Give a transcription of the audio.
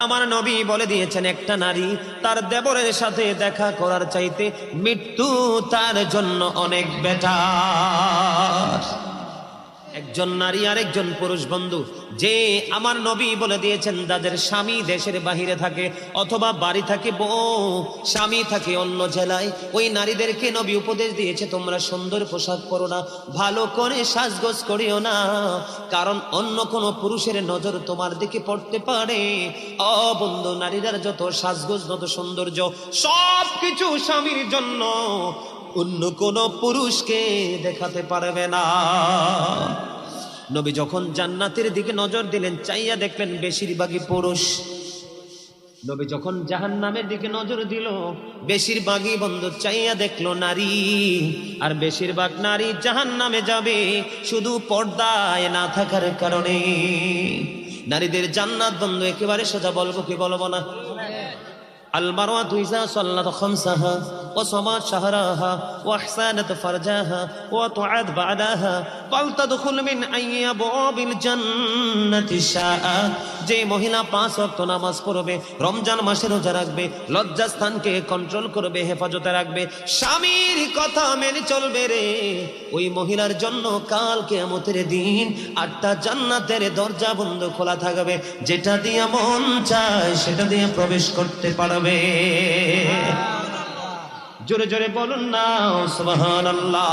আমার নবী বলে দিয়েছেন, একটা নারী তার দেবরের সাথে দেখা করার চাইতে মৃত্যু তার জন্য অনেক বেটার। একজন নারী আর একজন পুরুষ বন্ধু, যে আমার নবী বলে দিয়েছেন যাদের স্বামী দেশের বাহিরে থাকে অথবা বাড়ি থাকে বউ, স্বামী থাকে অন্য জেলায়, ওই নারীদেরকে নবী উপদেশ দিয়েছে তোমরা সুন্দর পোশাক পরো না, ভালো করে সাজগোজ করিও না, কারণ অন্য কোনো পুরুষের নজর তোমার দিকে পড়তে পারে। ও বন্ধু, নারীদের যত সাজগোজ যত সৌন্দর্য সব কিছু স্বামীর জন্য, অন্য কোন পুরুষকে দেখাতে পারবে না। নবী যখন জান্নাতের দিকে নজর দিলেন, চাইয়া দেখলেন বেশিরভাগই পুরুষ। নবী যখন জাহান্নামের দিকে নজর দিল, বেশিরভাগই বন্ধু চাইয়া দেখলো নারী, আর বেশিরভাগ নারী জাহান্নামে যাবে শুধু পর্দায় না থাকার কারণে। নারীদের জান্নাত বন্ধু একেবারে সোজা, বলবো কি বলবো না? المرأة إذا صلت خمسها وصامت شهرها وأحسنت فرجها وطاعت بعدها فلتدخل من أي أبواب الجنة شاءت। যে মহিলা 5 ওয়াক্ত নামাজ পড়বে, রমজান মাসে রোজা রাখবে, লজ্জাস্থানকে কন্ট্রোল করবে, হেফাজতে রাখবে, স্বামীর কথা মেনে চলবে রে, ওই মহিলার জন্য কাল কিয়ামতের দিন 8টা জান্নাতের দরজা বন্ধ খোলা থাকবে, যেটা দিয়ে মন চায় সেটা দিয়ে প্রবেশ করতে পারবে। জোরে জোরে বলুন না সুবহানাল্লাহ।